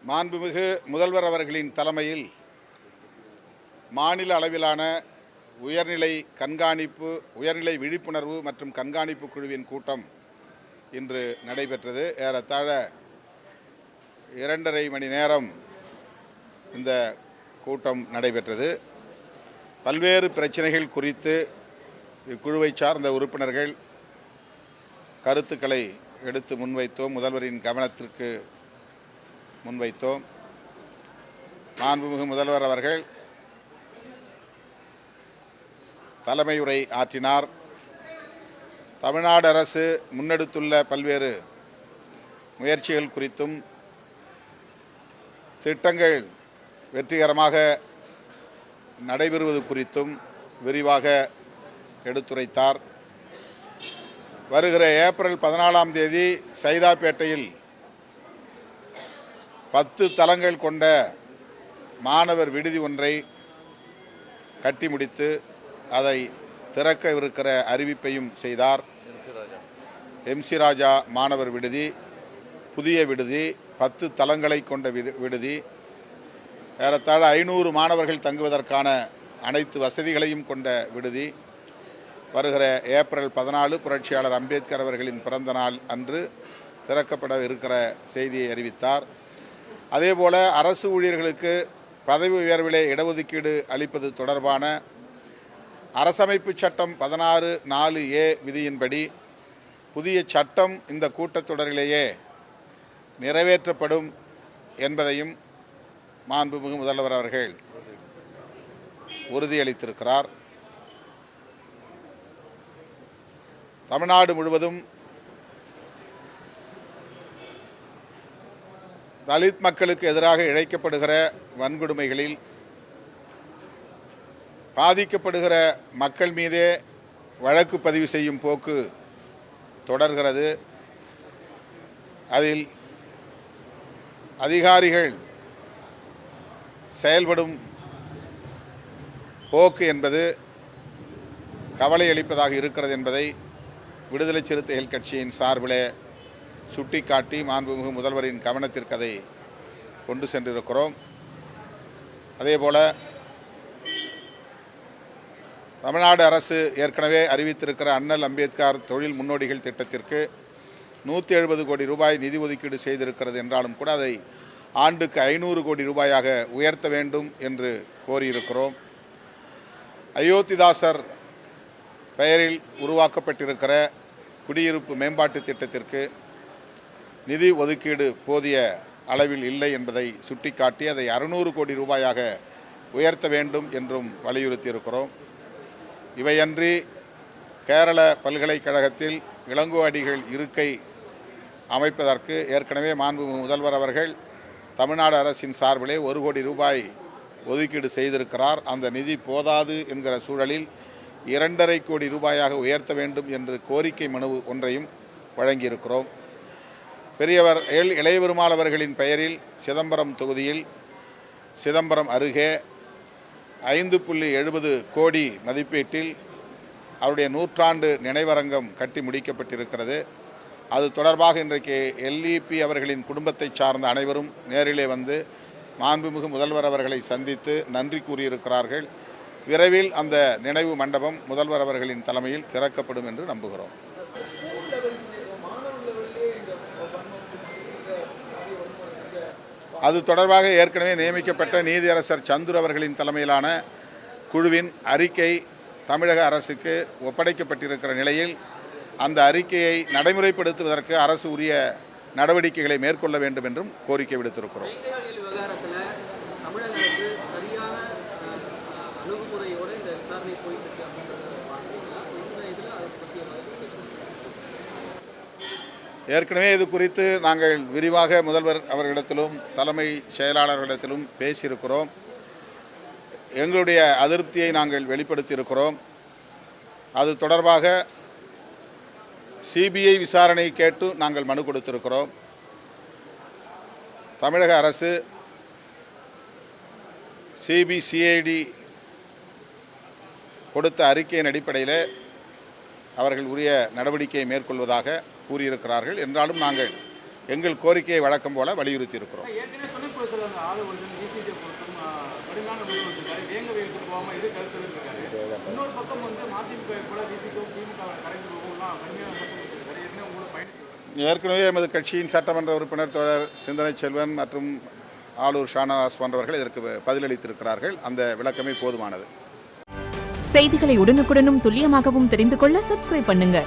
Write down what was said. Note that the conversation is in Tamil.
மாண்புமிகு முதல்வர் அவர்களின் தலைமையில் மாநில அளவிலான உயர்நிலை விழிப்புணர்வு மற்றும் கண்காணிப்பு குழுவின் கூட்டம் இன்று நடைபெற்றது. ஏறத்தாழ 2.5 மணி நேரம் இந்த கூட்டம் நடைபெற்றது. பல்வேறு பிரச்சனைகள் குறித்து இக்குழுவை சார்ந்த உறுப்பினர்கள் கருத்துக்களை எடுத்து முன்வைத்தோம், முதல்வரின் கவனத்திற்கு முன்வைத்தோம். மாண்புமிகு முதல்வர் அவர்கள் தலைமையுரை ஆற்றினார். தமிழ்நாடு அரசு முன்னெடுத்துள்ள பல்வேறு முயற்சிகள் குறித்தும் திட்டங்கள் வெற்றிகரமாக நடைபெறுவது குறித்தும் விரிவாக எடுத்துரைத்தார். வருகிற ஏப்ரல் 14ஆம் தேதி சைதாப்பேட்டையில் 10 தளங்கள் கொண்ட மாணவர் விடுதி ஒன்றை கட்டி முடித்து அதை திறக்கவிருக்கிற அறிவிப்பையும் செய்தார். எம்சி ராஜா மாணவர் விடுதி, புதிய விடுதி, 10 தளங்களை கொண்ட விடுதி, ஏறத்தாழ 500 மாணவர்கள் தங்குவதற்கான அனைத்து வசதிகளையும் கொண்ட விடுதி வருகிற ஏப்ரல் 14 புரட்சியாளர் அம்பேத்கர் அவர்களின் பிறந்த நாள் அன்று திறக்கப்பட இருக்கிற செய்தியை அறிவித்தார். அதேபோல அரசு ஊழியர்களுக்கு பதவி உயர்விலே இடஒதுக்கீடு அளிப்பது தொடர்பான அரசமைப்பு சட்டம் 16(4)A விதியின்படி புதிய சட்டம் இந்த கூட்டத்தொடரிலேயே நிறைவேற்றப்படும் என்பதையும் மாண்புமிகு முதல்வர் அவர்கள் உறுதியளித்திருக்கிறார். தமிழ்நாடு முழுவதும் தலித் மக்களுக்கு எதிராக இழைக்கப்படுகிற வன்கொடுமைகளில் பாதிக்கப்படுகிற மக்கள் மீதே வழக்கு பதிவு செய்யும் போக்கு தொடர்கிறது. அதில் அதிகாரிகள் செயல்படும் போக்கு என்பது கவலை அளிப்பதாக இருக்கிறது என்பதை விடுதலை சிறுத்தைகள் கட்சியின் சார்பிலே சுட்டிக்காட்டி மாண்புமிகு முதல்வரின் கவனத்திற்கு அதை கொண்டு சென்றிருக்கிறோம். அதேபோல தமிழ்நாடு அரசு ஏற்கனவே அறிவித்திருக்கிற அண்ணல் அம்பேத்கர் தொழில் முன்னோடிகள் திட்டத்திற்கு 170 கோடி ரூபாய் நிதி ஒதுக்கீடு செய்திருக்கிறது என்றாலும் கூட அதை ஆண்டுக்கு 500 கோடி ரூபாயாக உயர்த்த வேண்டும் என்று கோரியிருக்கிறோம். அயோத்திதாசர் பெயரில் உருவாக்கப்பட்டிருக்கிற குடியிருப்பு மேம்பாட்டு திட்டத்திற்கு நிதி ஒதுக்கீடு போதிய அளவில் இல்லை என்பதை சுட்டிக்காட்டி அதை 600 கோடி ரூபாயாக உயர்த்த வேண்டும் என்றும் வலியுறுத்தியிருக்கிறோம். இவையன்றி கேரள பல்கலைக்கழகத்தில் இளங்கோஅடிகள் இருக்கை அமைப்பதற்கு ஏற்கனவே மாண்புமிகு முதல்வர் அவர்கள் தமிழ்நாடு அரசின் சார்பிலே 1 கோடி ரூபாய் ஒதுக்கீடு செய்திருக்கிறார். அந்த நிதி போதாது என்கிற சூழலில் 2.5 கோடி ரூபாயாக உயர்த்த வேண்டும் என்று கோரிக்கை மனு ஒன்றையும் வழங்கியிருக்கிறோம். பெரியவர் இளையபெருமாள் அவர்களின் பெயரில் சிதம்பரம் தொகுதியில் சிதம்பரம் அருகே 5.70 கோடி மதிப்பீட்டில் அவருடைய 100ஆண்டு நினைவரங்கம் கட்டி முடிக்கப்பட்டிருக்கிறது. அது தொடர்பாக இன்றைக்கு LEP அவர்களின் குடும்பத்தை சார்ந்த அனைவரும் நேரிலே வந்து மாண்புமிகு முதல்வர் அவர்களை சந்தித்து நன்றி கூறியிருக்கிறார்கள். விரைவில் அந்த நினைவு மண்டபம் முதல்வர் அவர்களின் தலைமையில் திறக்கப்படும் என்று நம்புகிறோம். அது தொடர்பாக ஏற்கனவே நியமிக்கப்பட்ட நீதியரசர் சந்துரு அவர்களின் தலைமையிலான குழுவின் அறிக்கை தமிழக அரசுக்கு ஒப்படைக்கப்பட்டிருக்கிற நிலையில் அந்த அறிக்கையை நடைமுறைப்படுத்துவதற்கு அரசு உரிய நடவடிக்கைகளை மேற்கொள்ள வேண்டும் என்றும் கோரிக்கை விடுத்திருக்கிறோம். ஏற்கனவே இது குறித்து நாங்கள் விரிவாக முதல்வர் அவர்களிடத்திலும் தலைமை செயலாளர்களிடத்திலும் பேசியிருக்கிறோம். எங்களுடைய அதிருப்தியை நாங்கள் வெளிப்படுத்தியிருக்கிறோம். அது தொடர்பாக CBI விசாரணை கேட்டு நாங்கள் மனு கொடுத்திருக்கிறோம். தமிழக அரசு CBCID கொடுத்த அறிக்கையின் அடிப்படையில் அவர்கள் உரிய நடவடிக்கையை மேற்கொள்வதாக கூறியிருக்கிறார்கள். என்றாலும் நாங்கள் எங்கள் கோரிக்கையை வழக்கம் போல வலியுறுத்தி இருக்கிறோம். வந்து அந்த ஆளு வந்து பிசிஜியை பொறுத்தும் கடுமையான விமர்சனம் வச்சிருக்காரு. வேங்க வேகத்துக்கு போகாமல் இது கருத்து இருக்காரு. இன்னொரு பக்கம் வந்து மதிமுக கூட பிசிக்கும் திமுக கலைந்து போகலாம் கடுமையான விமர்சனம் வச்சிருக்காரு. ஏற்கனவே உங்களோட பயணித்து ஏற்கனவே எமது கட்சியின் சட்டமன்ற உறுப்பினர் தோழர் சிந்தனை செல்வன் மற்றும் ஆலூர் ஷானவாஸ் போன்றவர்கள் இதற்கு பதிலளித்திருக்கிறார்கள். அந்த விளக்கமே போதுமானது. செய்திகளை உடனுக்குடனும் துல்லியமாகவும் தெரிந்து கொள்ள சப்ஸ்கிரைப் பண்ணுங்க.